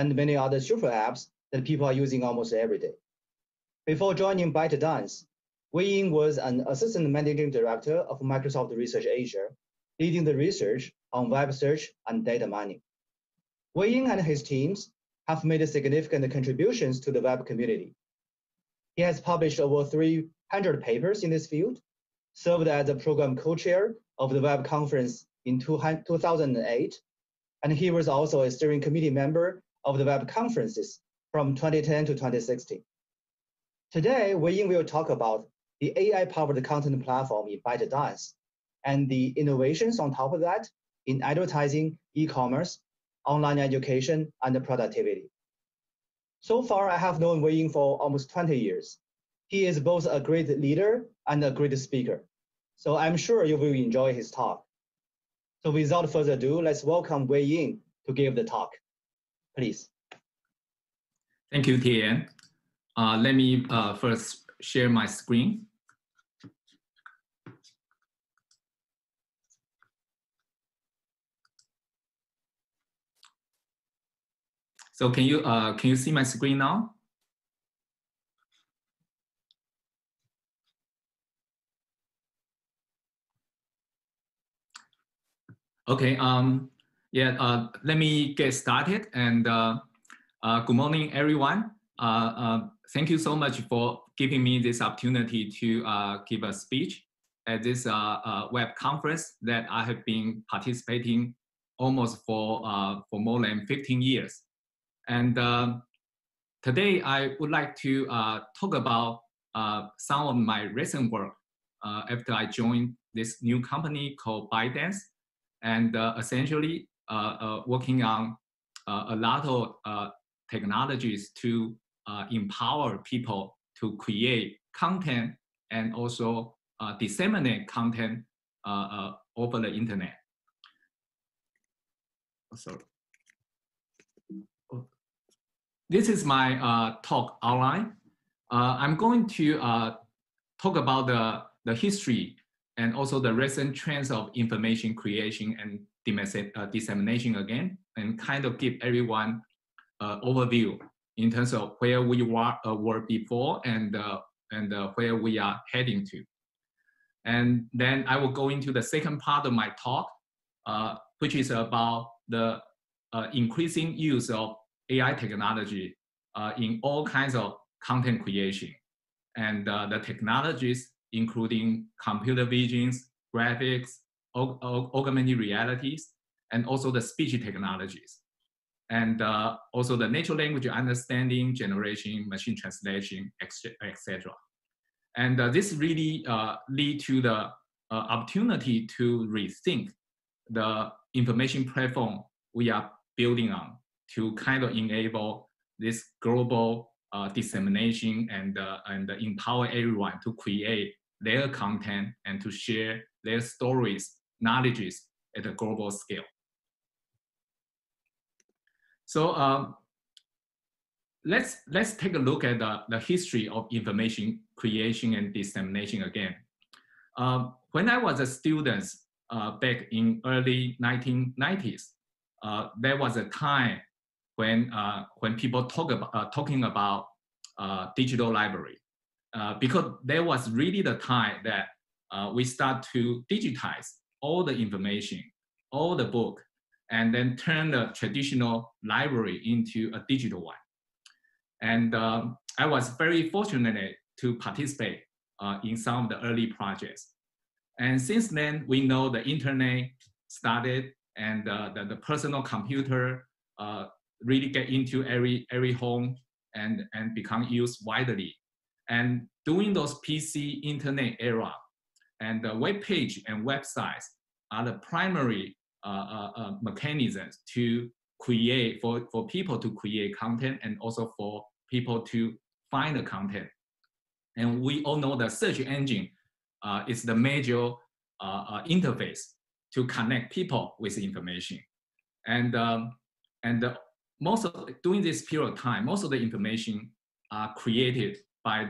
and many other super apps that people are using almost every day. Before joining ByteDance, Wei-Ying was an assistant managing director of Microsoft Research Asia, leading the research on web search and data mining. Wei-Ying and his teams have made significant contributions to the web community. He has published over 300 papers in this field, served as a program co-chair of the web conference in 2008, and he was also a steering committee member of the web conferences from 2010 to 2016. Today, Wei-Ying will talk about the AI-powered content platform in ByteDance and the innovations on top of that in advertising, e-commerce, online education, and productivity. So far, I have known Wei-Ying for almost 20 years. He is both a great leader and a great speaker. So I'm sure you will enjoy his talk. So without further ado, let's welcome Wei-Ying to give the talk. Please. Thank you, Tian. Let me first share my screen. So can you see my screen now? Okay. Let me get started. And good morning, everyone. Thank you so much for giving me this opportunity to give a speech at this web conference that I have been participating almost for more than 15 years. And today I would like to talk about some of my recent work after I joined this new company called ByteDance, and essentially working on a lot of technologies to empower people to create content and also disseminate content over the internet. Sorry. This is my talk outline. I'm going to talk about the history and also the recent trends of information creation and dissemination again, and kind of give everyone overview in terms of where we were before and where we are heading to. And then I will go into the second part of my talk, which is about the increasing use of AI technology in all kinds of content creation. And the technologies including computer visions, graphics, augmented realities, and also the speech technologies. And also the natural language understanding, generation, machine translation, etc. And this really lead to the opportunity to rethink the information platform we are building on to kind of enable this global dissemination and empower everyone to create their content and to share their stories, knowledges at a global scale. So let's take a look at the history of information creation and dissemination again. When I was a student back in early 1990s, there was a time when people talking about digital library, because there was really the time that we start to digitize all the information, all the book, and then turn the traditional library into a digital one. And I was very fortunate to participate in some of the early projects. And since then, we know the internet started and the personal computer really get into every home and become used widely. And during those PC internet era, and the web page and websites are the primary mechanisms to create, for people to create content and also for people to find the content. And we all know the search engine is the major interface to connect people with information. And during this period of time, most of the information are created by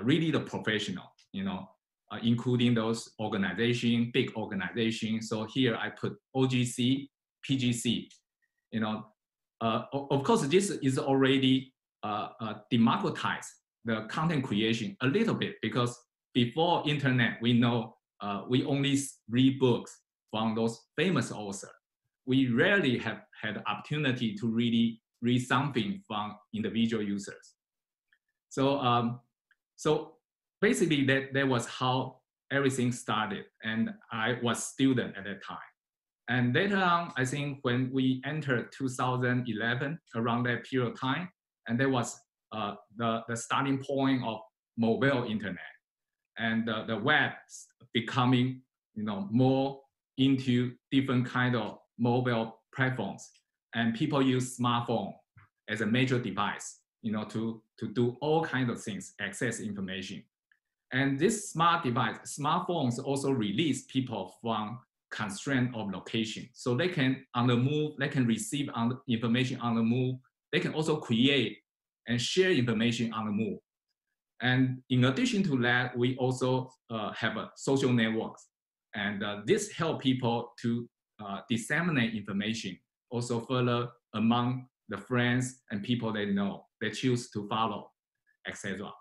really the professional, including those organizations, big organizations. So here I put OGC, PGC. of course, this is already democratized the content creation a little bit, because before internet, we know we only read books from those famous authors. We rarely have had the opportunity to really read something from individual users. So, so basically that was how everything started, and I was student at that time. And later on, I think when we entered 2011, around that period of time, and that was the starting point of mobile internet, and the web becoming, more into different kind of mobile platforms, and people use smartphone as a major device, to do all kinds of things, access information. And this smartphones also release people from constraint of location. So they can, on the move, they can receive information on the move. They can also create and share information on the move. And in addition to that, we also have social networks. And this help people to disseminate information also further among the friends and people they know, they choose to follow, etc.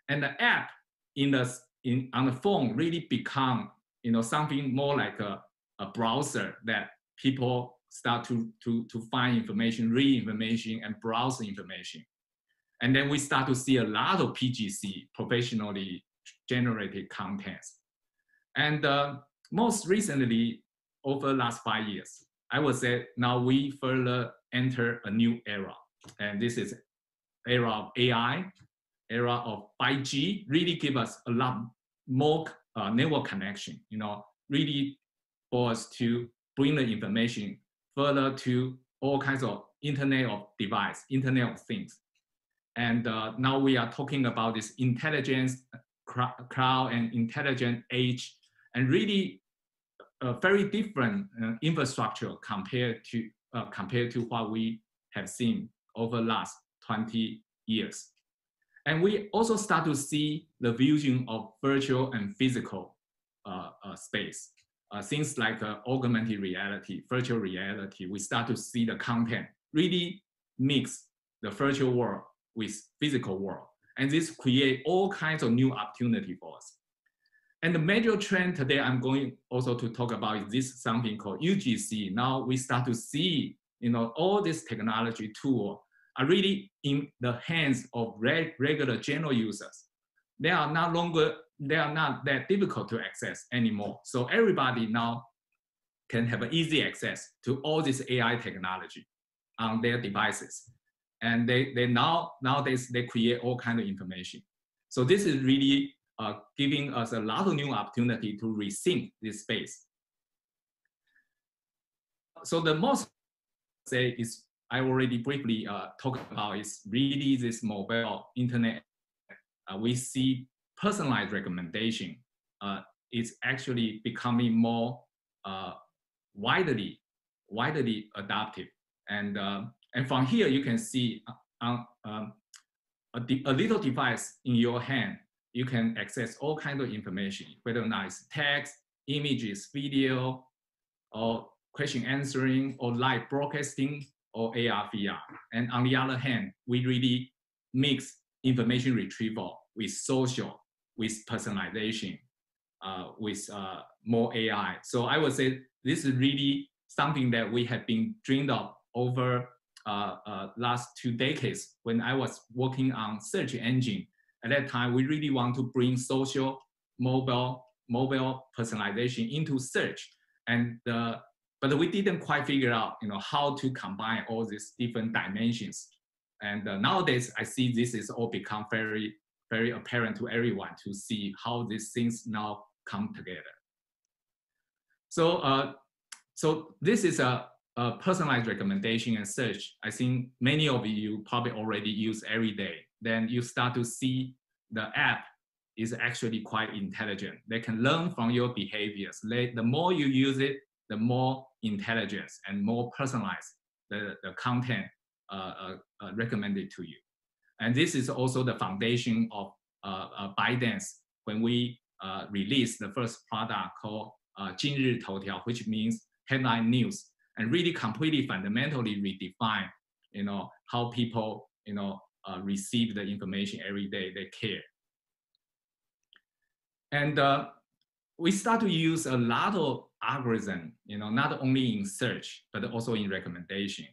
And the app on the phone really become, something more like a browser that people start to find information, read information, and browse information. And then we start to see a lot of PGC, professionally generated contents. And most recently, over the last 5 years, I would say now we further enter a new era. And this is era of AI, era of 5G, really give us a lot more network connection, really for us to bring the information further to all kinds of Internet of device, Internet of things. And now we are talking about this intelligence cloud and intelligent age, and really a very different infrastructure compared to what we have seen over the last 20 years. And we also start to see the fusion of virtual and physical space. Things like augmented reality, virtual reality, we start to see the content really mix the virtual world with physical world. And this create all kinds of new opportunity for us. And the major trend today I'm going also to talk about is this something called UGC. Now we start to see, all this technology tool are really in the hands of regular general users. They are not that difficult to access anymore. So everybody now can have an easy access to all this AI technology on their devices. And nowadays they create all kinds of information. So this is really giving us a lot of new opportunity to rethink this space. So the most say is I already briefly talked about is really this mobile internet. We see personalized recommendation is actually becoming more widely adopted. And from here you can see a little device in your hand, you can access all kinds of information, whether or not it's text, images, video, or question answering, or live broadcasting, or AR, VR. And on the other hand, we really mix information retrieval with social, with personalization, with more AI. So I would say this is really something that we have been dreamed of over last 2 decades. When I was working on search engine, at that time, we really want to bring social, mobile personalization into search. And but we didn't quite figure out, how to combine all these different dimensions. And nowadays, I see this is all become very, very apparent to everyone to see how these things now come together. So, so this is a personalized recommendation and search. I think many of you probably already use every day. Then you start to see the app is actually quite intelligent. They can learn from your behaviors. The more you use it, the more intelligence and more personalized the content recommended to you. And this is also the foundation of ByteDance when we released the first product called 今日头条, which means headline news, and really completely fundamentally redefine how people, receive the information every day, they care. And we start to use a lot of algorithm, not only in search, but also in recommendation.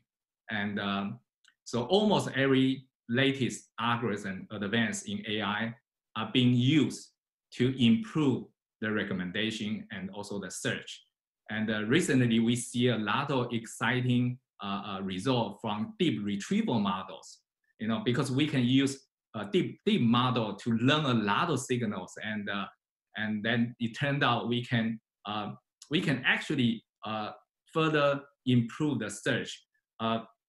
And so almost every latest algorithm advanced in AI are being used to improve the recommendation and also the search. And recently we see a lot of exciting results from deep retrieval models, because we can use a deep model to learn a lot of signals, and then it turned out we can actually further improve the search.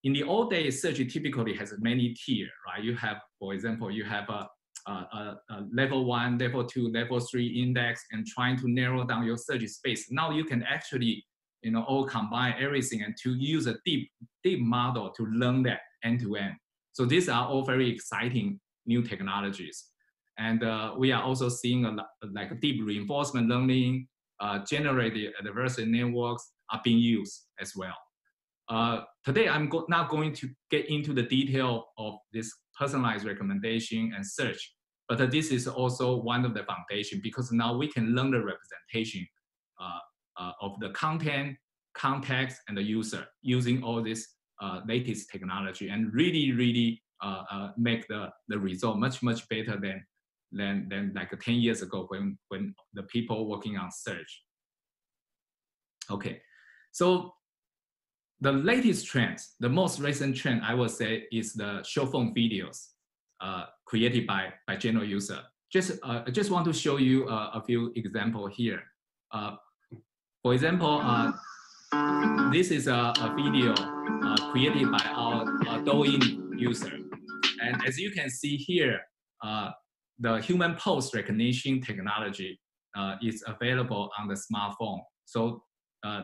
In the old days, search typically has many tiers, right? You have, for example, you have a level 1, level 2, level 3 index, and trying to narrow down your search space. Now you can actually, all combine everything and to use a deep model to learn that end to end. So these are all very exciting new technologies. And we are also seeing like deep reinforcement learning, generated adversarial networks are being used as well. Today, I'm not going to get into the detail of this personalized recommendation and search, but this is also one of the foundation, because now we can learn the representation of the content, context, and the user using all this latest technology, and really make the result much better than like 10 years ago when the people working on search. Okay, so the latest trends, the most recent trend, I would say, is the short form videos created by general user. I just want to show you a few examples here. For example, this is a video created by our Douyin user. And as you can see here, the human pose recognition technology is available on the smartphone. So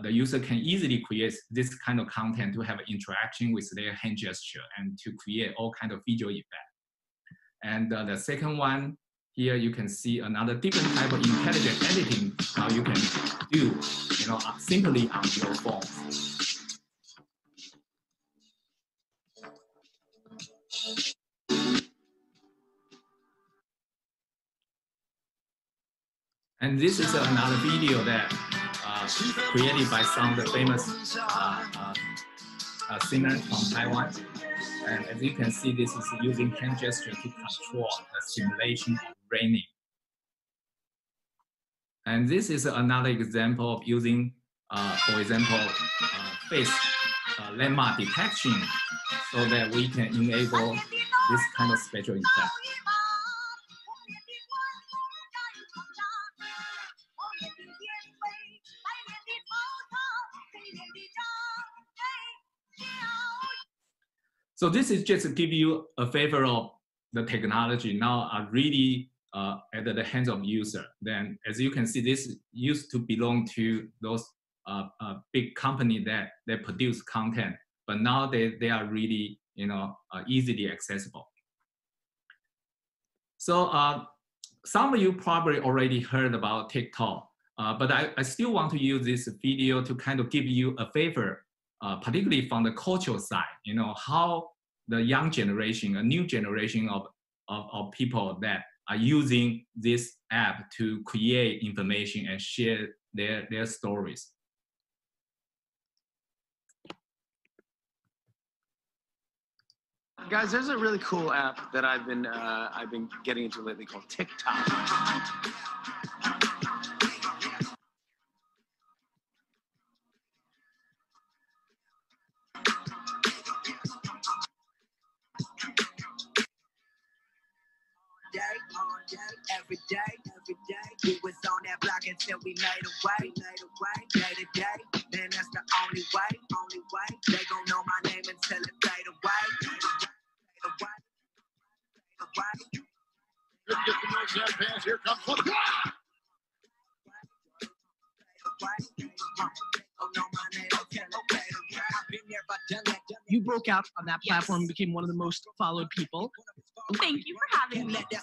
the user can easily create this kind of content to have interaction with their hand gesture and to create all kinds of visual effects. And the second one, here you can see another different type of intelligent editing how you can do, simply on your phone. And this is another video that created by some of the famous singers from Taiwan. And as you can see, this is using hand gesture to control the simulation of raining. And this is another example of using, for example, face landmark detection, so that we can enable this kind of special effect. So this is just to give you a flavor of the technology now are really at the hands of user. Then, as you can see, this used to belong to those big company that produce content, but now they are really easily accessible. So some of you probably already heard about TikTok, but I still want to use this video to kind of give you a flavor, particularly from the cultural side. How the young generation, a new generation of people that are using this app to create information and share their stories. Guys, there's a really cool app that I've been getting into lately called TikTok. Every day, we was on that block until we made a way, day to day, man, that's the only way, they gon' know my name until it fade away, Here comes one. You broke out on that platform and became one of the most followed people. Thank you for having me. Yo,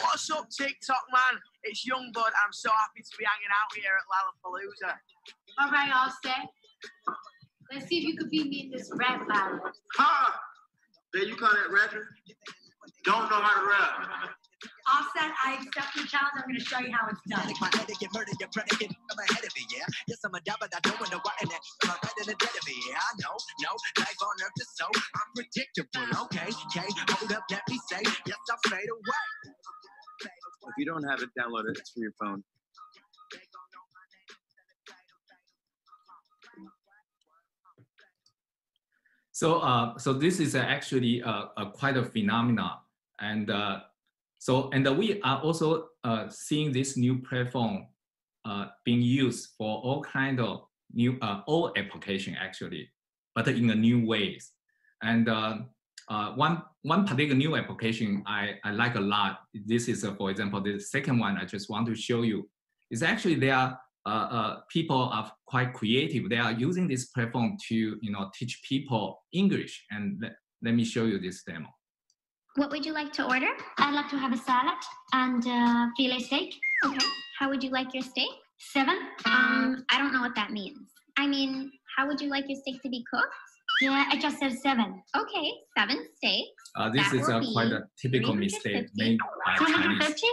what's up, TikTok, man? It's Young Bud. I'm so happy to be hanging out here at Lollapalooza. All right, I'll stay. Let's see if you could beat me in this rap battle. Ha! There you call that rapping? Don't know how to rap. Offset, I accept your challenge. I'm going to show you how it's done. My head get murdered, your predicate, I'm ahead of it, yeah. Yes, I'm a dad, but I don't know why in that. I'm right in the dead of it, yeah. I know, no, life on earth is so unpredictable. Okay, hold up, let me say, yes, I'll fade away. If you don't have it, download it. It's for your phone. So this is actually quite a phenomenon, and we are also seeing this new platform being used for all kind of new old application actually, but in a new ways. And one particular new application I like a lot. This is for example the second one I just want to show you is actually there are people are quite creative. They are using this platform to teach people English. And let me show you this demo. What would you like to order? I'd like to have a salad and filet steak. Okay. How would you like your steak? 7? I don't know what that means. I mean, how would you like your steak to be cooked? Yeah, I just said 7. Okay, 7 steaks. This is quite a typical mistake made by Chinese 350?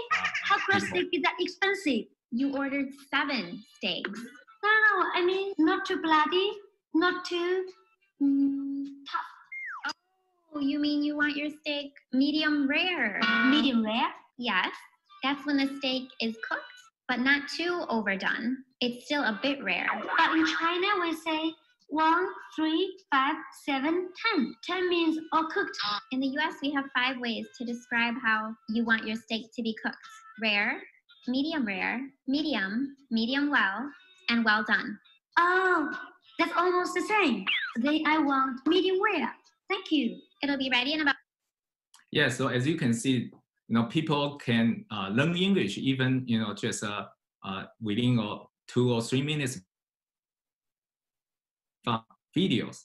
How could steak be that expensive? You ordered 7 steaks. No, I mean, not too bloody, not too tough. Oh, you mean you want your steak medium rare? Medium rare? Yes, that's when the steak is cooked, but not too overdone. It's still a bit rare. But in China, we say 1, 3, 5, 7, 10. 10 means all cooked. In the US, we have 5 ways to describe how you want your steak to be cooked. Rare, medium, medium well, and well done. Oh, that's almost the same. I want medium rare. Thank you. It'll be ready in about... Yeah, so as you can see, people can learn English even, just within 2 or 3 minutes from videos.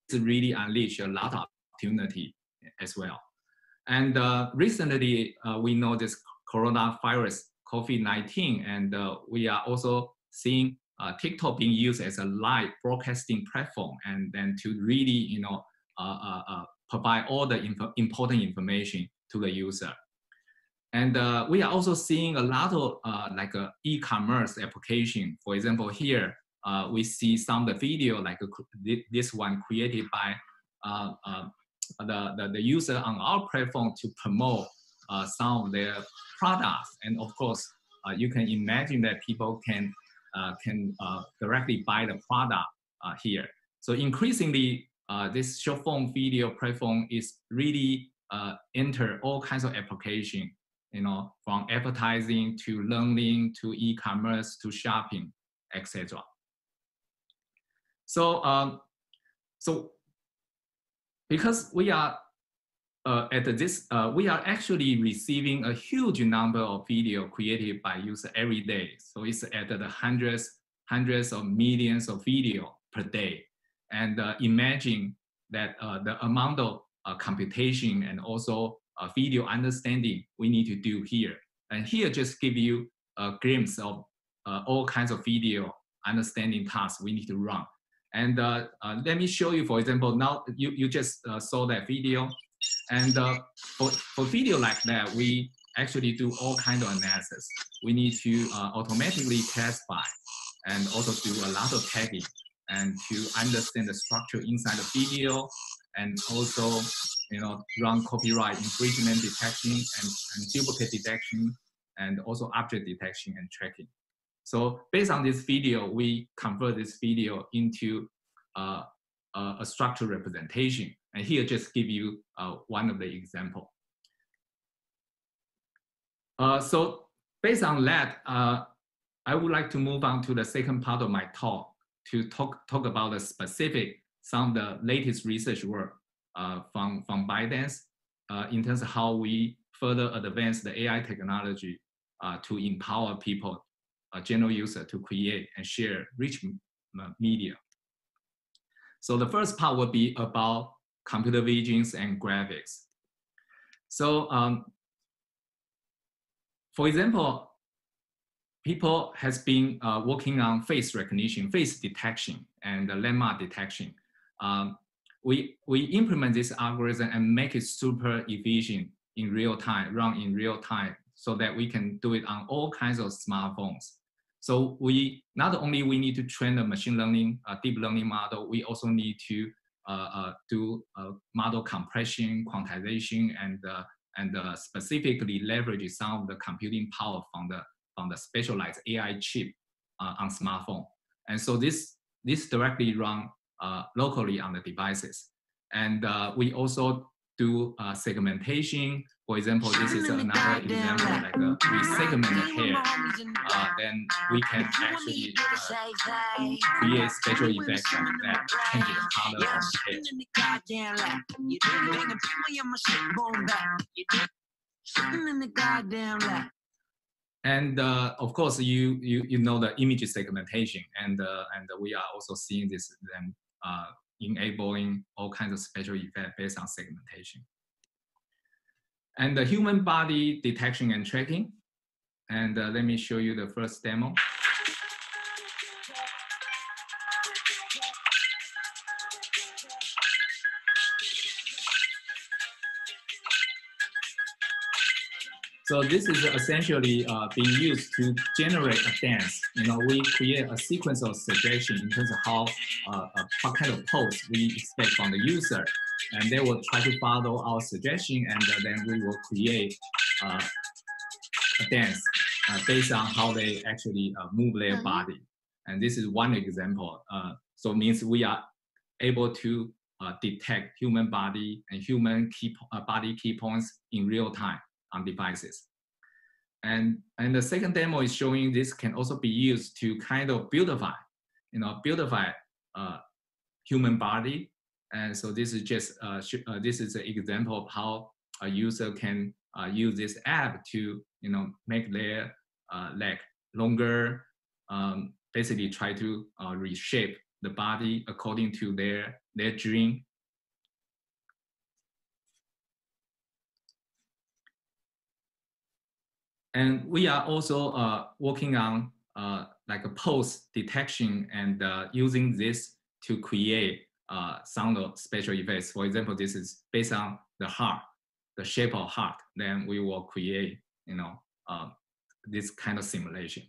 It's really unleash a lot of opportunity as well. And recently, we know this coronavirus, COVID-19, and we are also seeing TikTok being used as a live broadcasting platform, and then to really, provide all the important information to the user. And we are also seeing a lot of e-commerce application. For example, here we see some of the video like this one created by the user on our platform to promote some of their products. And of course, you can imagine that people can directly buy the product here. So increasingly, this short form video platform is really enter all kinds of application, from advertising to learning to e-commerce to shopping, etc. So, because we are we are actually receiving a huge number of video created by users every day. So it's at the hundreds of millions of video per day. And imagine that the amount of computation and also video understanding we need to do here. And here just give you a glimpse of all kinds of video understanding tasks we need to run. And let me show you, for example, now you just saw that video. And for video like that, we actually do all kinds of analysis. We need to automatically classify and also do a lot of tagging and to understand the structure inside the video, and also run copyright infringement detection and duplicate detection, and also object detection and tracking. So based on this video, we convert this video into a structured representation. And here, just give you one of the example. So based on that, I would like to move on to the second part of my talk to talk about the specific, some of the latest research work from ByteDance in terms of how we further advance the AI technology to empower people, general user, to create and share rich media. So the first part will be about computer visions and graphics. So for example, people has been working on face recognition, face detection, and landmark detection. We implement this algorithm and make it super efficient in real time, run in real time, so that we can do it on all kinds of smartphones. So we not only we need to train the machine learning, deep learning model, we also need to do model compression, quantization, and specifically leverage some of the computing power from the specialized AI chip on smartphone. And so this directly run locally on the devices. And we also do segmentation. For example, this is another example, like we segment the hair, then we can actually create special effects that change the color of the hair. And of course, you know the image segmentation, and we are also seeing this then enabling all kinds of special effects based on segmentation. And the human body detection and tracking. And let me show you the first demo. So this is essentially being used to generate a dance. You know, we create a sequence of suggestions in terms of how what kind of pose we expect from the user, and they will try to follow our suggestion, and then we will create a dance based on how they actually move their body. And this is one example. So it means we are able to detect human body and human body key points in real time on devices. And the second demo is showing this can also be used to kind of beautify human body. And so this is just this is an example of how a user can use this app to make their leg longer, basically try to reshape the body according to their dream. And we are also working on like a pose detection and using this to create some of special effects. For example, this is based on the heart, the shape of heart. Then we will create, this kind of simulation.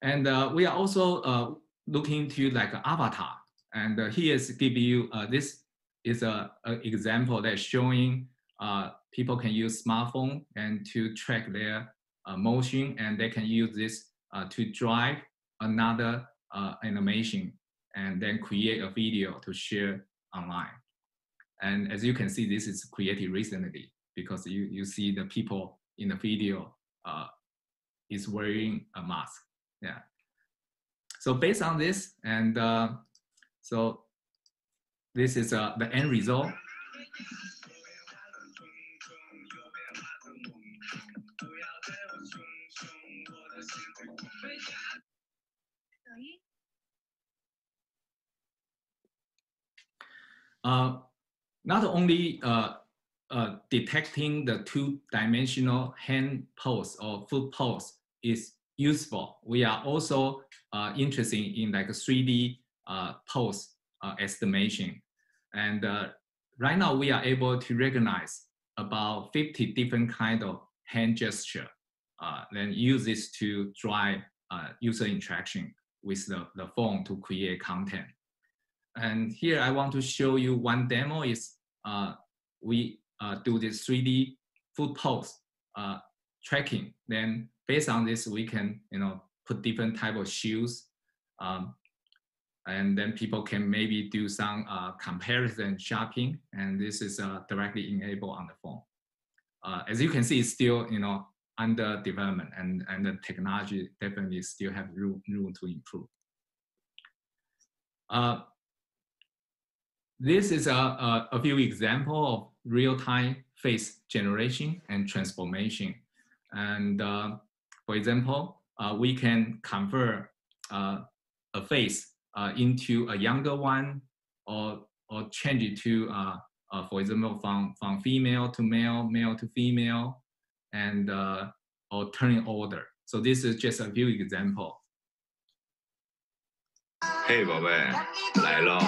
And we are also looking to like an avatar. And here is give you this is an example that's showing people can use smartphone and to track their motion, and they can use this to drive another animation and then create a video to share online. And as you can see, this is created recently because you see the people in the video is wearing a mask. Yeah. So based on this, and so this is the end result. Not only detecting the two-dimensional hand pose or foot pose is useful, we are also interested in like a 3D pose estimation. And right now we are able to recognize about 50 different kind of hand gesture, then use this to drive user interaction with the phone to create content. And here I want to show you one demo is we do this 3D foot pose tracking. Then based on this, we can put different type of shoes, and then people can maybe do some comparison shopping, and this is directly enabled on the phone. As you can see, it's still under development, and the technology definitely still have room to improve. This is a few examples of real-time face generation and transformation. And for example, we can convert a face into a younger one, or change it to, for example, from female to male, male to female, and or turning order. So this is just a few examples. 嘿，宝贝，来咯！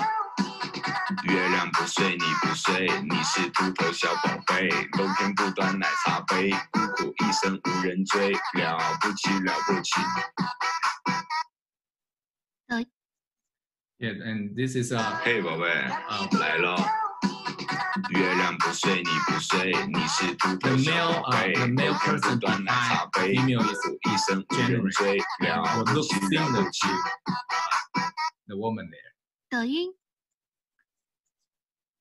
月亮不睡，你不睡，你是秃头小宝贝，冬天不端奶茶杯，孤苦一生无人追，了不起了不起。Yeah, and this is a. 嘿，宝贝，来咯！月亮不睡，你不睡，你是秃头小宝贝，冬天不端奶茶杯，孤苦一生无人追，了不起了不起。The woman there. 抖音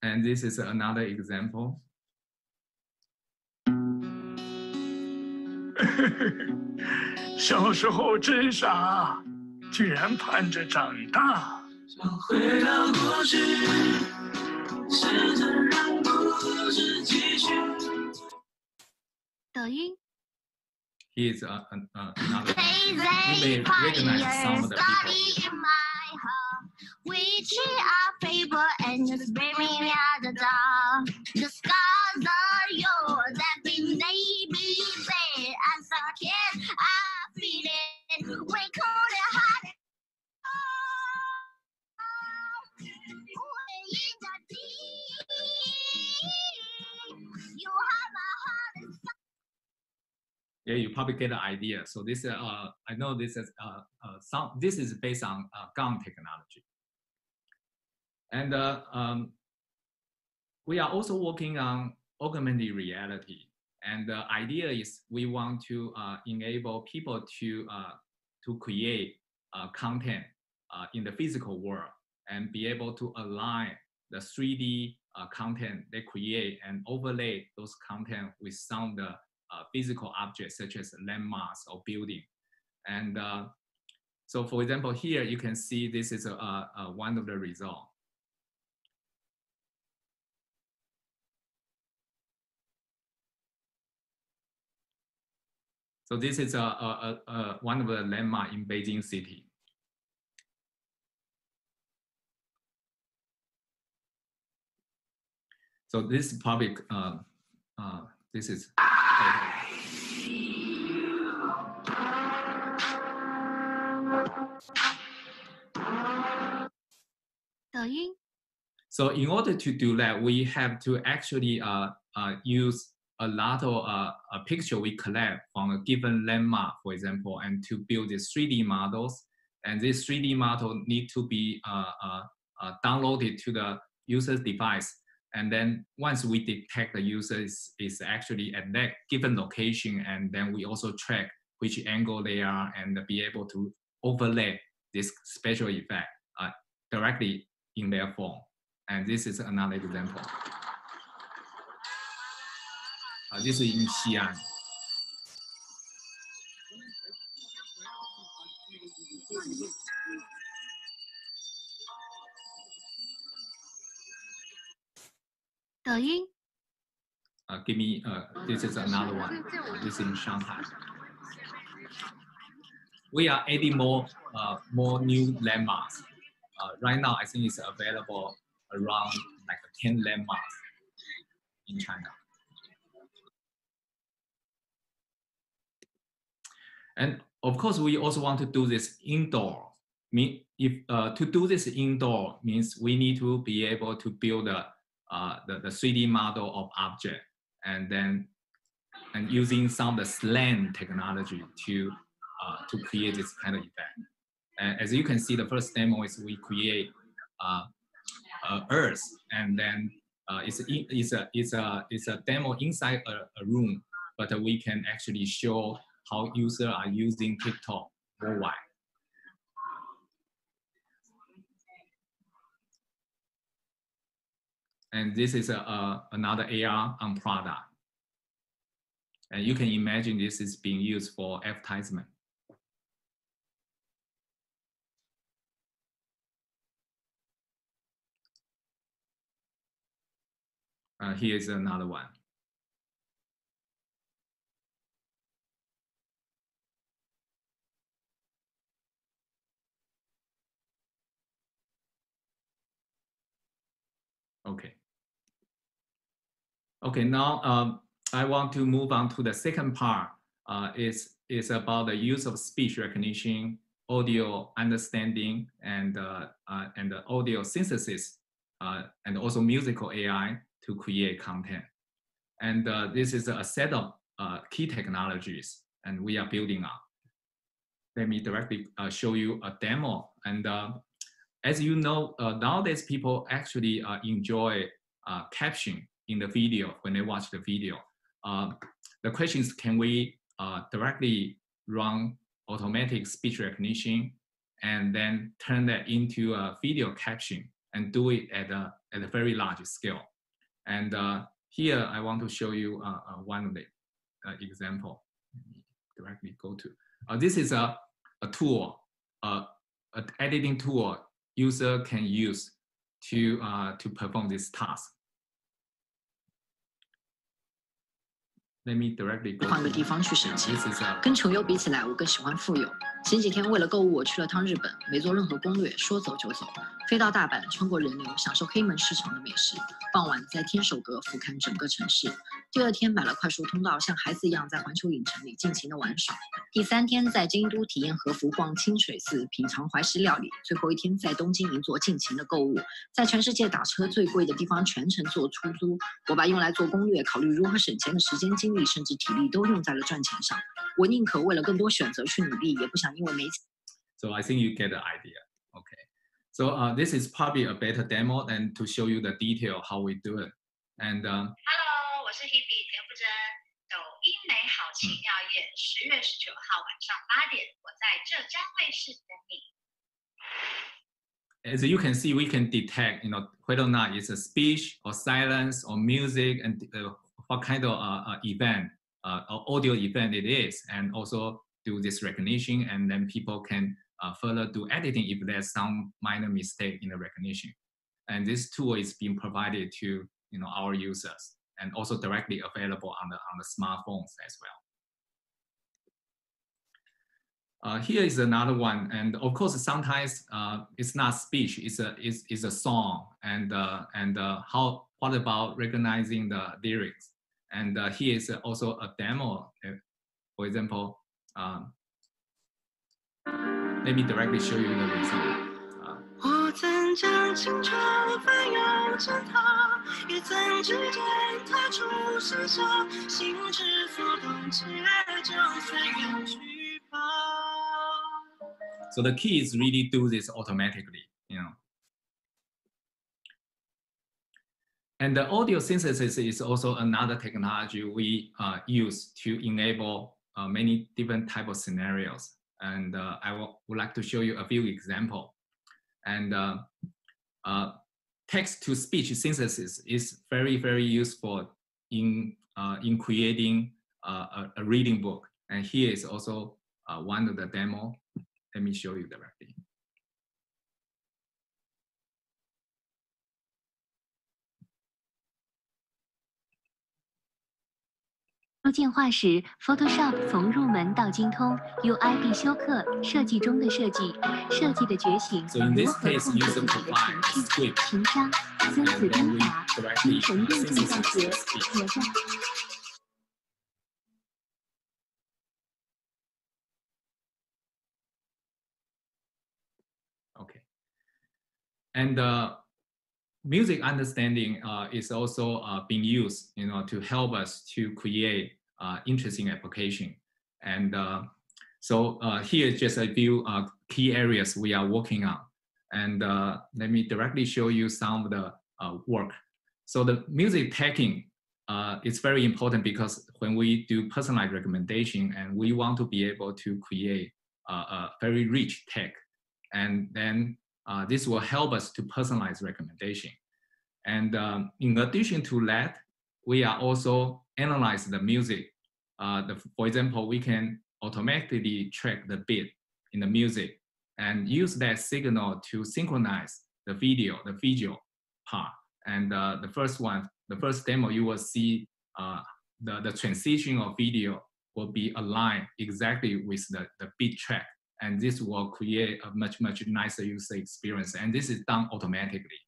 And this is another example. 小时候真傻，居然盼着长大。想回到过去，试着让故事继续。抖音 He is another. You may recognize some of the people. Which are paper and just bring me out the door. The scars are yours, that been maybe there. As a kid, I feel it. We cold and hot. In the deep, you have my heart inside. Yeah, you probably get the idea. So this, I know this is this is based on gun technology. And we are also working on augmented reality. And the idea is we want to enable people to create content in the physical world and be able to align the 3D content they create and overlay those content with some of the physical objects such as landmarks or building. And so for example, here you can see this is one of the results. So this is one of the landmarks in Beijing city. So this public, this is. So in order to do that, we have to actually use a lot of picture we collect from a given landmark, for example, and to build these 3D models. And this 3D model need to be downloaded to the user's device. And then once we detect the user is actually at that given location, and then we also track which angle they are and be able to overlay this special effect directly in their phone. And this is another example. This is in Xi'an. Give me, this is another one. This is in Shanghai. We are adding more new landmarks. Right now, I think it's available around like 10 landmarks in China. And of course, we also want to do this indoor. To do this indoor means we need to be able to build the 3D model of object, and then using some of the slant technology to create this kind of effect. And as you can see, the first demo is we create Earth, and then it's a demo inside a room, but we can actually show how users are using TikTok worldwide. And this is another AR on product. And you can imagine this is being used for advertisement. Here is another one. Okay. Okay, now I want to move on to the second part. Is about the use of speech recognition, audio understanding, and the audio synthesis, and also musical AI to create content. And this is a set of key technologies, and we are building up. Let me directly show you a demo. And as you know, nowadays people actually enjoy caption in the video when they watch the video. The question is, can we directly run automatic speech recognition and then turn that into a video caption and do it at a very large scale? And here I want to show you one of the example. Let me directly go to. This is a tool, an editing tool user can use to perform this task. Let me directly go. 换个地方去省钱。跟穷游比起来，我更喜欢富有。前几天为了购物，我去了趟日本，没做任何攻略，说走就走，飞到大阪，穿过人流，享受黑门市场的美食。傍晚在天守阁俯瞰整个城市。第二天买了快速通道，像孩子一样在环球影城里尽情的玩耍。第三天在京都体验和服，逛清水寺，品尝怀石料理。最后一天在东京银座尽情的购物。在全世界打车最贵的地方全程坐出租。我把用来做攻略、考虑如何省钱的时间、精力甚至体力都用在了赚钱上。我宁可为了更多选择去努力，也不想因为没钱。So I think you get the idea. Okay. So this is probably a better demo than to show you the detail how we do it. And Hello, 我是 Hebe 田馥甄。抖音美好奇妙夜10月19号晚上8点，我在浙江卫视等你。As you can see, we can detect, whether or not it's a speech or silence or music and what kind of event, or audio event it is, and also do this recognition, and then people can further do editing if there's some minor mistake in the recognition. And this tool is being provided to our users and also directly available on the smartphones as well. Here is another one, and of course sometimes it's not speech, it's a song, and what about recognizing the lyrics? And here is also a demo. For example, let me directly show you the result. 我曾将青春翻涌成她，也曾指尖踏出盛夏，心之所动，且就随缘去吧。So the key is really do this automatically, And the audio synthesis is also another technology we use to enable many different type of scenarios. And I would like to show you a few examples. And text-to-speech synthesis is very, very useful in creating a reading book. And here is also one of the demo. Let me show you directly. 进化时 ，Photoshop 从入门到精通 ，UI 必修课，设计中的设计，设计的觉醒，如何控制你的情绪、情商、孙子兵法、精神辩证教学，我在。Okay. And Musie Understanding is also being used, to help us to create interesting application. And so here is just a few key areas we are working on. And let me directly show you some of the work. So the music tagging is very important because when we do personalized recommendation and we want to be able to create a very rich tag, and then this will help us to personalize recommendation. And in addition to that, we are also analyze the music. For example, we can automatically track the beat in the music and use that signal to synchronize the visual part. And the first demo, you will see the transition of video will be aligned exactly with the beat track. And this will create a much, much nicer user experience. And this is done automatically.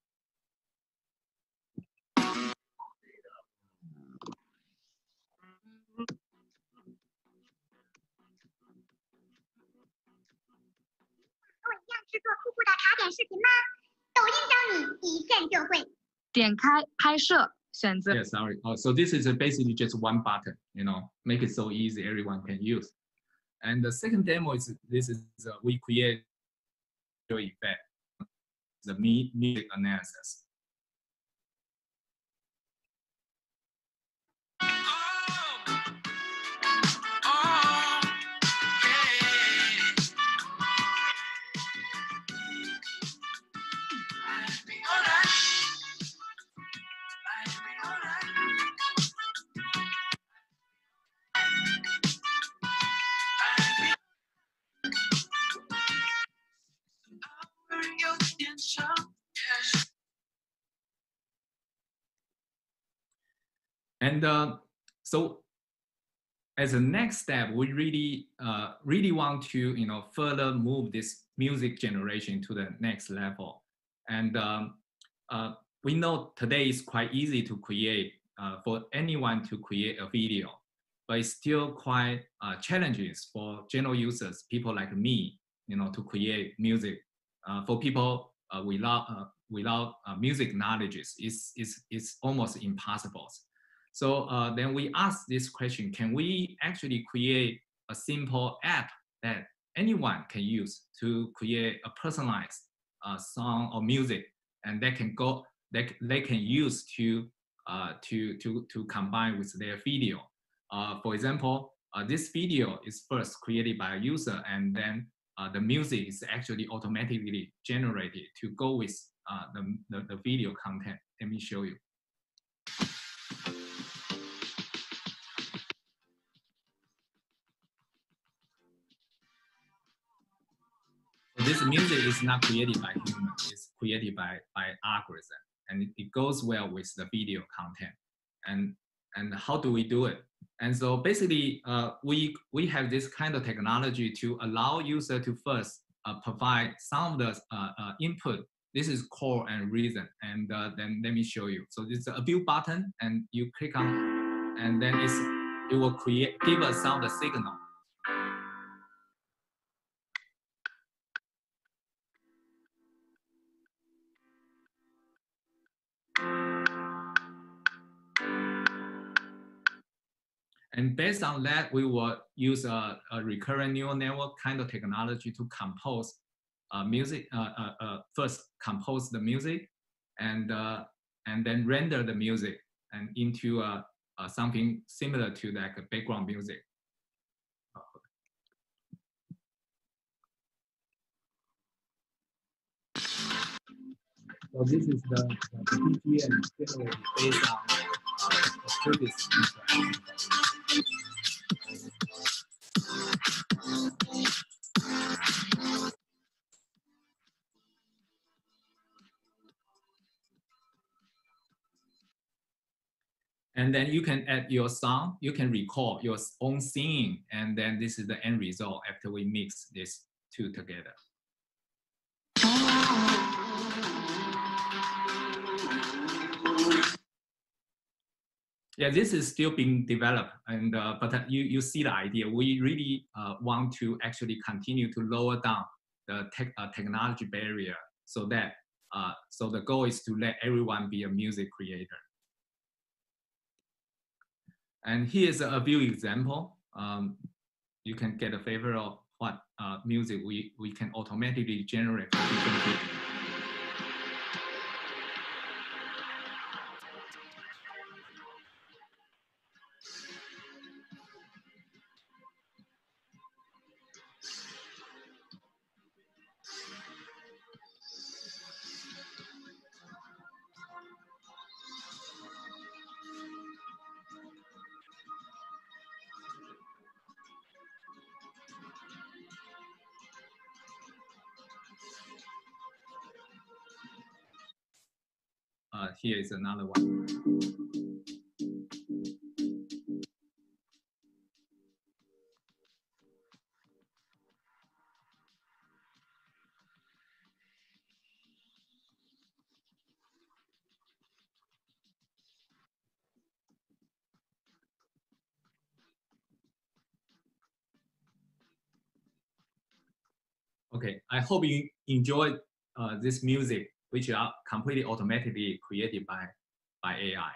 制作酷酷的茶点视频吗？抖音教你一键就会。点开拍摄，选择。Yeah, sorry. So this is basically just one button. Make it so easy everyone can use. And the second demo is we create the effect, the music analysis. And so as a next step, we really want to further move this music generation to the next level. And we know today is quite easy to create for anyone to create a video, but it's still quite challenges for general users, people like me, to create music. For people without music knowledge, it's almost impossible. So then we asked this question, can we actually create a simple app that anyone can use to create a personalized song or music, and they can use to combine with their video? For example, this video is first created by a user, and then the music is actually automatically generated to go with the video content. Let me show you. This music is not created by humans, it's created by algorithm, and it goes well with the video content. And how do we do it? And so basically, we have this kind of technology to allow user to first provide some of the input. This is core and reason, and then let me show you. So it's a view button, and you click on, and then it will give us some of the signal. And based on that, we will use a recurrent neural network kind of technology to compose music. First, compose the music, and then render the music and into something similar to like a background music. So this is the BGM generated based on the previous interaction. And then you can add your song, you can record your own singing, and then this is the end result after we mix these two together. Yeah, this is still being developed, and but you see the idea. We really want to actually continue to lower down the technology barrier, so that so the goal is to let everyone be a music creator. And here's a view example. You can get a flavor of what music we can automatically generate for different people. Here is another one. Okay, I hope you enjoyed this music, which are completely automatically created by AI.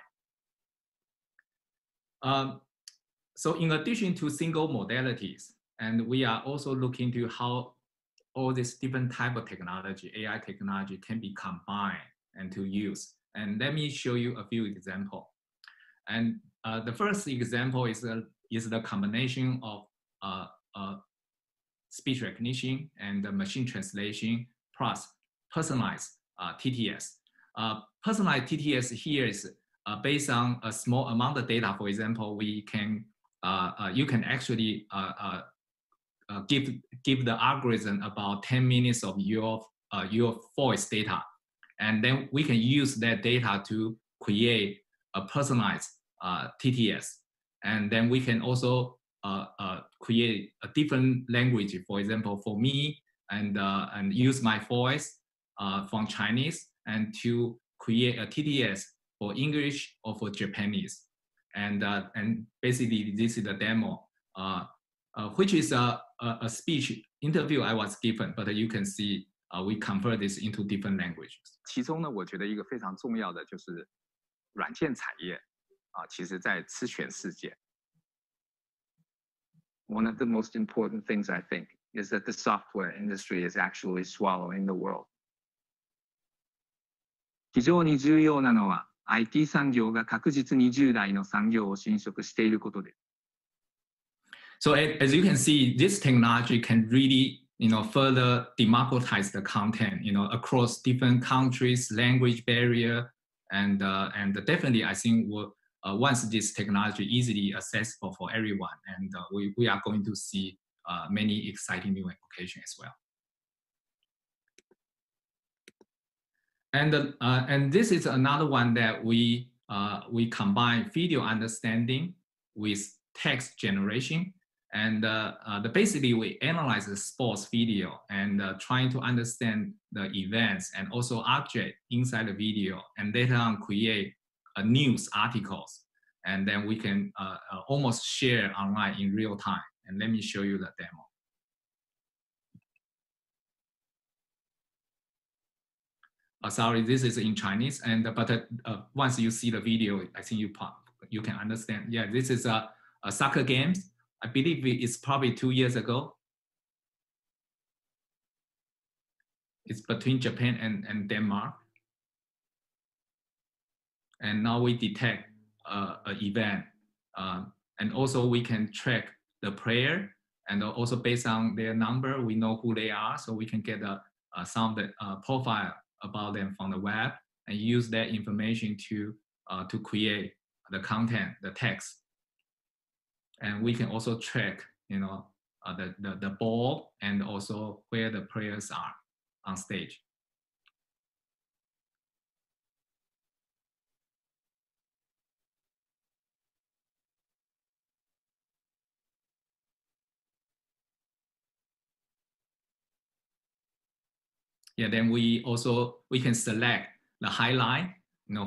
So in addition to single modalities, and we are also looking to how all these different type of technology, AI technology, can be combined and to use. And let me show you a few examples. And the first example is the combination of speech recognition and machine translation plus personalized TTS. Personalized TTS here is based on a small amount of data. For example, we can you can actually give the algorithm about 10 minutes of your voice data, and then we can use that data to create a personalized TTS, and then we can also create a different language. For example, for me, and use my voice from Chinese and to create a TTS for English or for Japanese, and basically this is the demo, which is a speech interview I was given, but you can see we convert this into different languages. 其中呢，我觉得一个非常重要的就是软件产业其实在吃全世界。One of the most important things I think is that the software industry is actually swallowing the world. 非常に重要なのは IT 産業が確実に従来の産業を侵食していることです。So as you can see, this technology can really, further democratize the content, across different countries, language barrier, and definitely I think once this technology easily accessible for everyone, and we are going to see many exciting new applications as well. And this is another one that we combine video understanding with text generation. And basically, we analyze the sports video and trying to understand the events and also object inside the video, and later on create news articles. And then we can almost share online in real time. And let me show you the demo. Sorry, this is in Chinese, but once you see the video, I think you can understand. Yeah, this is a soccer game. I believe it's probably 2 years ago. It's between Japan and Denmark. And now we detect an event. And also we can track the player, and also based on their number, we know who they are. So we can get some of the profile about them from the web and use that information to create the content, the text. And we can also track, the ball and also where the players are on stage. Yeah, then we can select the highlight,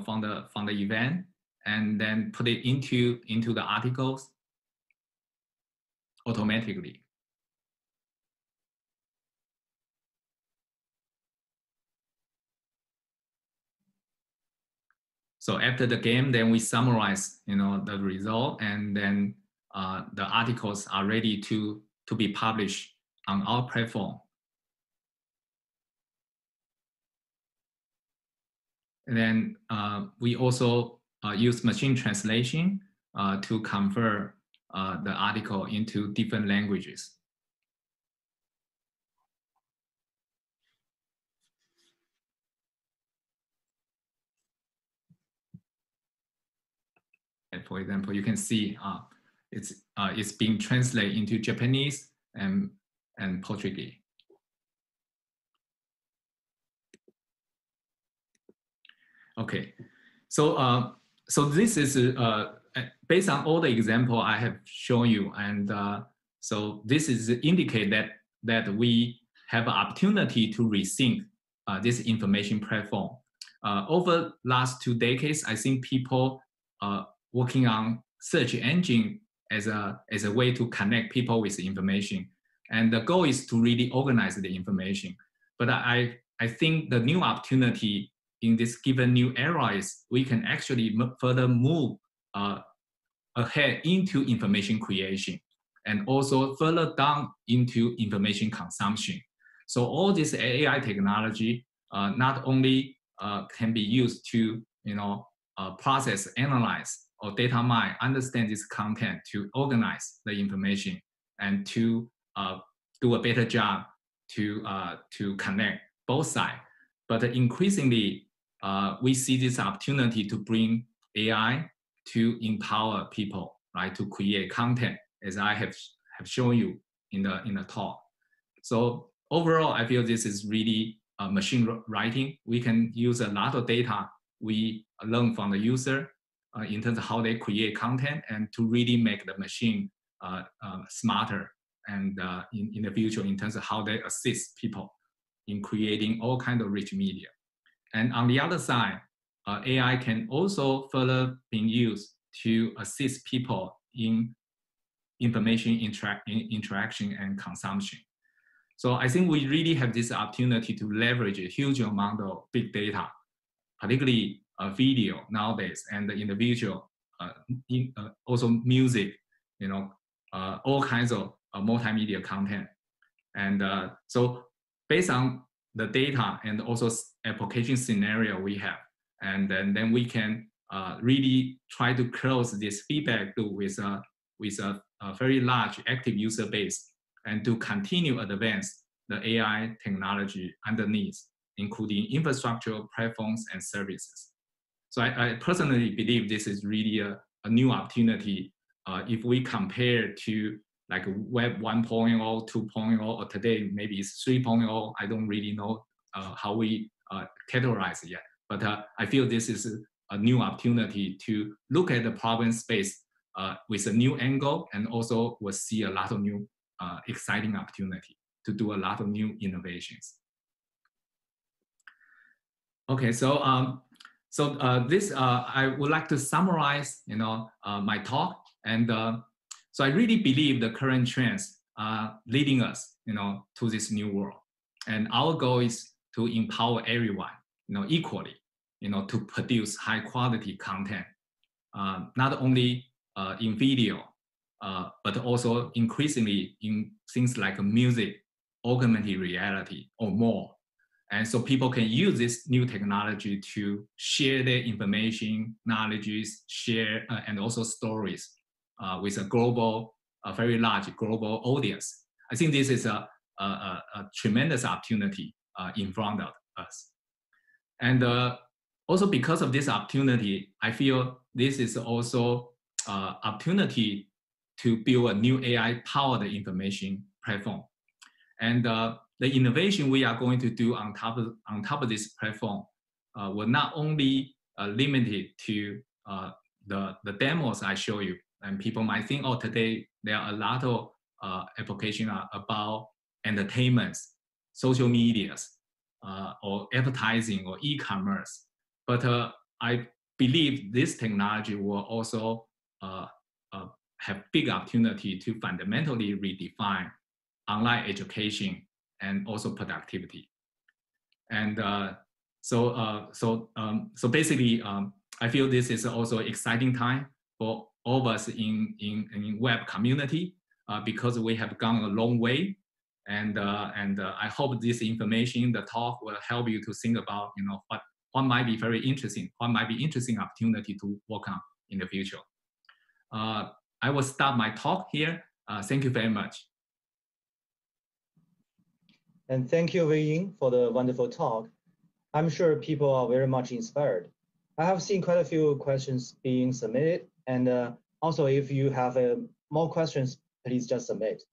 from the event, and then put it into the articles automatically. So after the game, then we summarize, the result, and then the articles are ready to be published on our platform. And then we also use machine translation to convert the article into different languages. And for example, you can see it's being translated into Japanese and Portuguese. Okay, so this is based on all the example I have shown you, and so this is indicate that we have an opportunity to rethink this information platform. Over last 2 decades, I think people working on search engine as a way to connect people with information, And the goal is to really organize the information. But I think the new opportunity in this given new era is we can actually further move ahead into information creation and also further down into information consumption. So all this AI technology not only can be used to process, analyze, or data mine, understand this content to organize the information and to do a better job to connect both sides. But increasingly, we see this opportunity to bring AI to empower people, right, to create content, as I have shown you in the talk. So overall, I feel this is really machine writing. We can use a lot of data we learn from the user in terms of how they create content and to really make the machine smarter and in the future in terms of how they assist people in creating all kinds of rich media. And on the other side, AI can also further be used to assist people in information interaction and consumption. So I think we really have this opportunity to leverage a huge amount of big data, particularly video nowadays, and the individual, also music, all kinds of multimedia content. And so based on the data and also application scenario we have, and then we can really try to close this feedback loop with a very large active user base and to continue advance the AI technology underneath, including infrastructure, platforms, and services. So I personally believe this is really a new opportunity if we compare to like Web 1.0, 2.0, or today maybe it's 3.0. I don't really know how we categorize it yet, but I feel this is a new opportunity to look at the problem space with a new angle, and also we'll see a lot of new exciting opportunity to do a lot of new innovations. Okay, so this I would like to summarize, my talk, and so I really believe the current trends are leading us, to this new world, and our goal is to empower everyone, equally, to produce high quality content, not only in video, but also increasingly in things like music, augmented reality, or more. And so people can use this new technology to share their information, knowledges, share, and also stories with a very large global audience. I think this is a tremendous opportunity in front of us. And also because of this opportunity, I feel this is also opportunity to build a new AI-powered information platform. And the innovation we are going to do on top of this platform will not only limited to the demos I show you, and people might think, oh, today there are a lot of applications about entertainment, social medias, or advertising or e-commerce. But I believe this technology will also have big opportunity to fundamentally redefine online education and also productivity. And so basically, I feel this is also exciting time for all of us in web community because we have gone a long way. And I hope this information, the talk, will help you to think about what might be very interesting, what might be interesting opportunity to work on in the future. I will stop my talk here. Thank you very much. And thank you, Wei-Ying, for the wonderful talk. I'm sure people are very much inspired. I have seen quite a few questions being submitted. And also, if you have more questions, please just submit.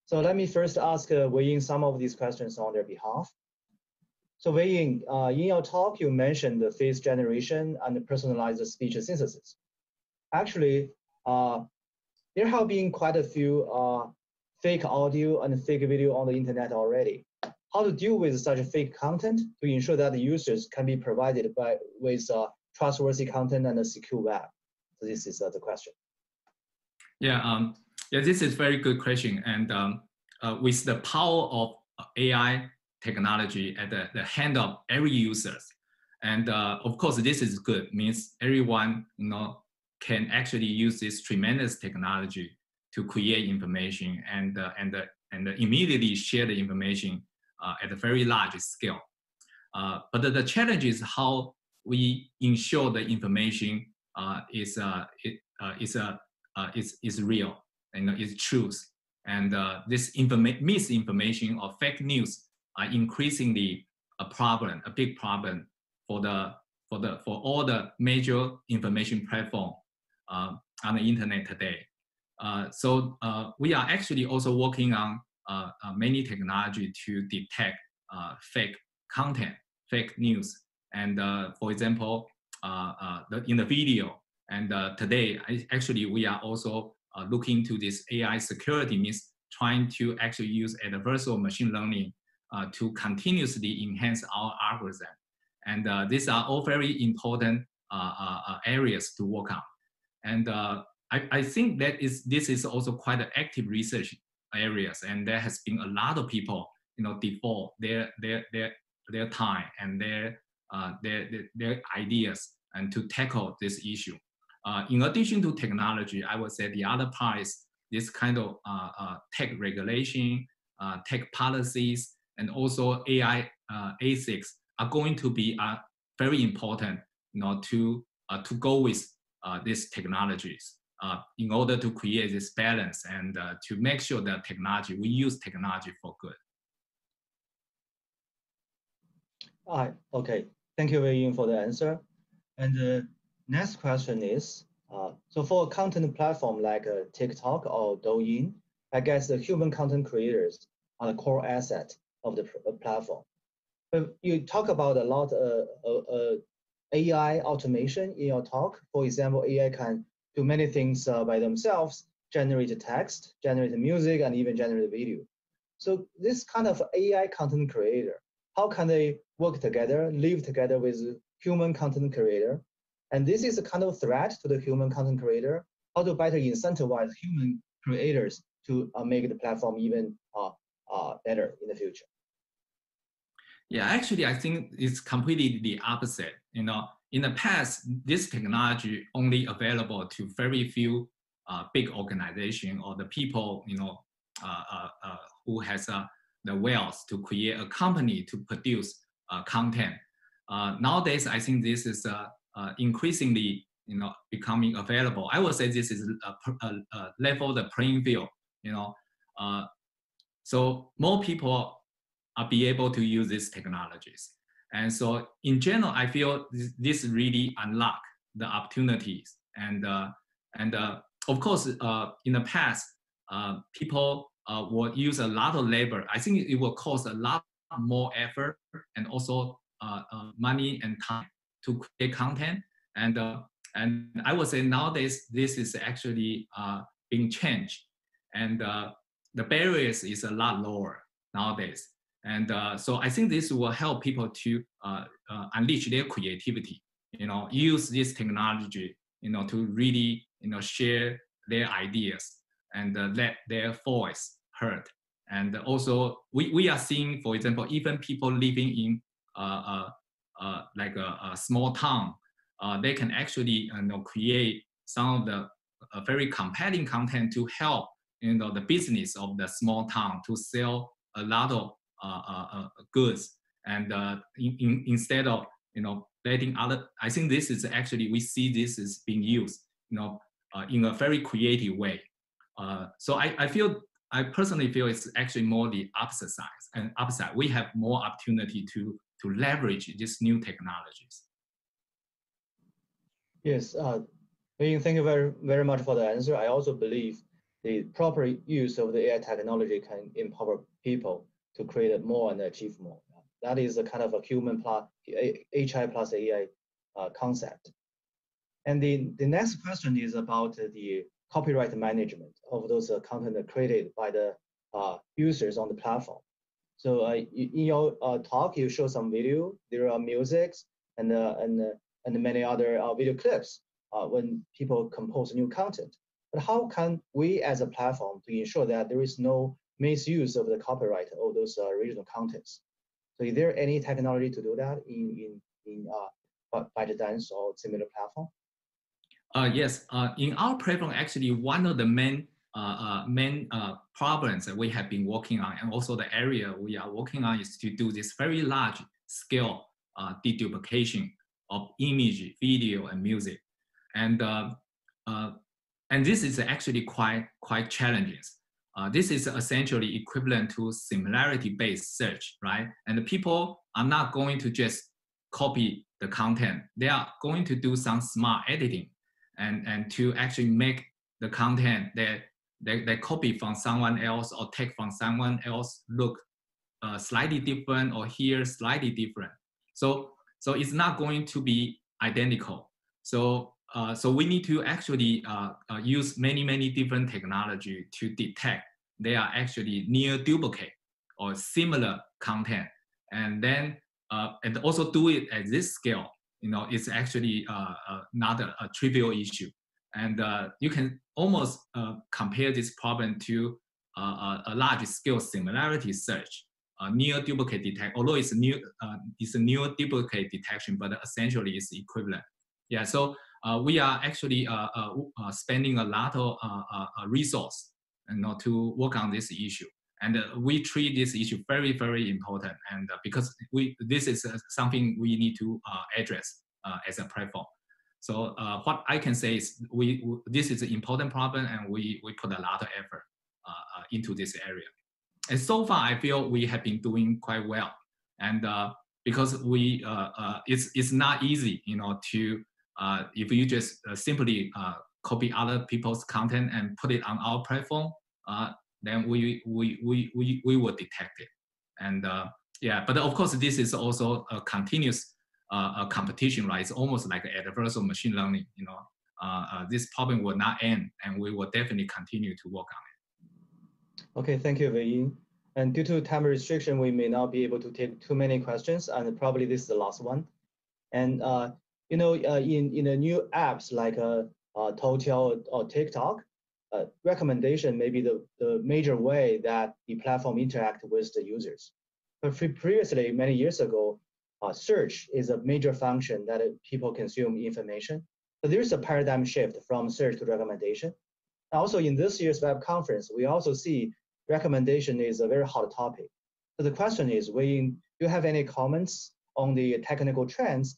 So let me first ask Wei-Ying some of these questions on their behalf. So Wei-Ying, in your talk, you mentioned the face generation and the personalized speech synthesis. Actually, there have been quite a few fake audio and fake video on the internet already. How to deal with such fake content to ensure that the users can be provided with trustworthy content and a secure web? So this is the question. Yeah, this is a very good question. And with the power of AI technology at the hand of every user. And of course, this is good, means everyone can actually use this tremendous technology to create information and immediately share the information at a very large scale. But the challenge is how we ensure the information is real and is truth. And this misinformation or fake news are increasingly a problem, a big problem for all the major information platforms on the internet today. So we are actually also working on many technology to detect fake content, fake news, and for example, in the video. And today, actually, we are also looking to this AI security, means trying to actually use adversarial machine learning to continuously enhance our algorithm. And these are all very important areas to work on. And I think that this is also quite an active research areas, and there has been a lot of people, devote their time and their ideas and to tackle this issue. In addition to technology, I would say the other part is this kind of tech regulation, tech policies, and also AI ethics are going to be very important, to go with these technologies in order to create this balance and to make sure that we use technology for good. Okay, thank you, Wei-Ying, for the answer. And the next question is, so for a content platform like TikTok or Douyin, I guess the human content creators are the core asset of the platform. But you talk about a lot of AI automation in your talk. For example, AI can do many things by themselves, generate text, generate music, and even generate video. So this kind of AI content creator, how can they work together, live together with human content creator? And this is a kind of threat to the human content creator. How to better incentivize human creators to make the platform even better in the future? Yeah, actually, I think it's completely the opposite. In the past, this technology only available to very few big organizations or the people, who has the wealth to create a company to produce content. Nowadays, I think this is increasingly, becoming available. I would say this is a level the playing field. So more people are be able to use these technologies. And so in general, I feel this really unlock the opportunities. And of course, in the past, people would use a lot of labor. I think it will cost a lot more effort and also money and time to create content. And I would say nowadays, this is actually being changed. And the barriers is a lot lower nowadays. And so I think this will help people to unleash their creativity, use this technology, to really, share their ideas and let their voice heard. And also we are seeing, for example, even people living in like a small town, they can actually create some of the very compelling content to help the business of the small town to sell a lot of goods, and instead of letting other, I think this is actually, we see this is being used in a very creative way. So I personally feel it's actually more the opposite side, and upside. We have more opportunity to leverage these new technologies. Yes, thank you very, very much for the answer. I also believe the proper use of the AI technology can empower people to create more and achieve more. That is a kind of a human plus HI plus AI concept. And the next question is about the copyright management of those content created by the users on the platform. So in your talk, you show some video. There are musics and many other video clips when people compose new content. But how can we as a platform to ensure that there is no misuse of the copyright or those original contents. So is there any technology to do that in ByteDance or similar platform? Yes, in our platform, actually, one of the main problems that we have been working on, and also the area we are working on, is to do this very large scale deduplication of image, video, and music, and this is actually quite challenging. This is essentially equivalent to similarity-based search, right? And the people are not going to just copy the content; they are going to do some smart editing, and to actually make the content that they copy from someone else or take from someone else look slightly different or hear slightly different. So it's not going to be identical. So we need to actually use many different technology to detect they are actually near duplicate or similar content, and then and also do it at this scale. You know, it's actually not a trivial issue, and you can almost compare this problem to a large scale similarity search, near duplicate detection. Although it's a near duplicate detection, but essentially it's equivalent. Yeah, so we are actually spending a lot of resource, you know, to work on this issue. And we treat this issue very important, and because this is something we need to address as a platform. So what I can say is this is an important problem, and we put a lot of effort into this area. And so far, I feel we have been doing quite well, and because it's not easy, you know, to if you just simply copy other people's content and put it on our platform. Then we will detect it, and yeah. But of course, this is also a continuous competition, right? It's almost like adversarial machine learning. You know, this problem will not end, and we will definitely continue to work on it. Okay, thank you, Wei-Ying. And due to time restriction, we may not be able to take too many questions, and probably this is the last one. And you know, in the new apps like Toutiao or TikTok, recommendation may be the major way that the platform interact with the users. But previously, many years ago, search is a major function that people consume information. So there's a paradigm shift from search to recommendation. Also, in this year's web conference, we also see recommendation is a very hot topic. So the question is, Wei-Ying, do you have any comments on the technical trends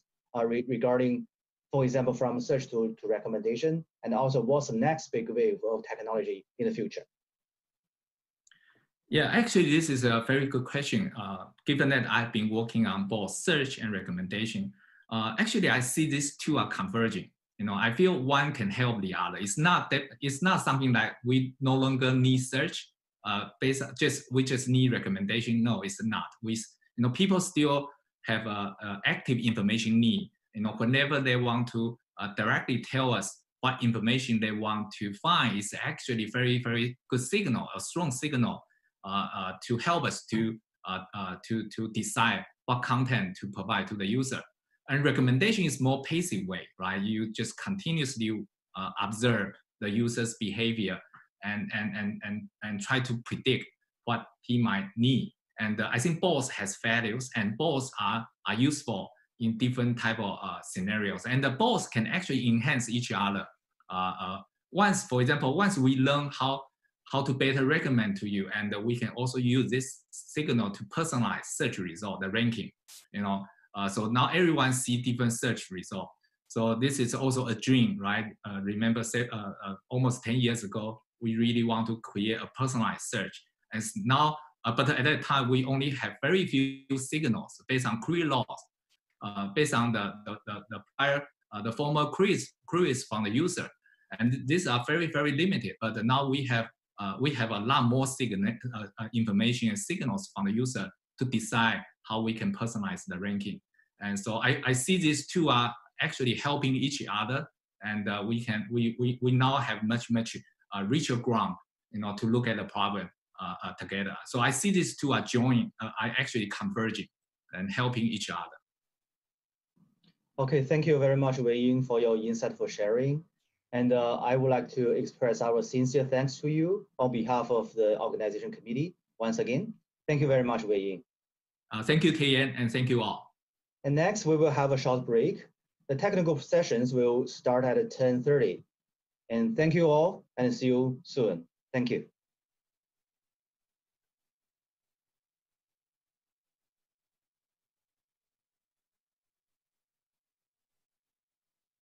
regarding, for example, from search to recommendation, and also what's the next big wave of technology in the future? Yeah, actually, this is a very good question. Given that I've been working on both search and recommendation, actually, I see these two are converging. You know, I feel one can help the other. It's not something like we no longer need search. We just need recommendation. No, it's not. People still have active information need. You know, whenever they want to directly tell us what information they want to find, is actually very good signal, a strong signal to help us to decide what content to provide to the user. And recommendation is more passive way, right? You just continuously observe the user's behavior and try to predict what he might need. And I think both has values, and both are useful in different type of scenarios, and both can actually enhance each other. For example, once we learn how to better recommend to you, and we can also use this signal to personalize search result, the ranking. You know, so now everyone see different search result. So this is also a dream, right? Remember, almost 10 years ago, we really want to create a personalized search, and now, but at that time we only have very few signals based on query laws. Based on the former queries from the user, and these are very limited. But now we have a lot more information and signals from the user to decide how we can personalize the ranking. And so I see these two are actually helping each other, and we now have much richer ground, you know, to look at the problem together. So I see these two are actually converging and helping each other. Okay, thank you very much, Wei-Ying, for your insightful sharing. And I would like to express our sincere thanks to you on behalf of the organization committee. Once again, thank you very much, Wei-Ying. Thank you, Tian, and thank you all. And next, we will have a short break. The technical sessions will start at 10:30. And thank you all, and see you soon. Thank you.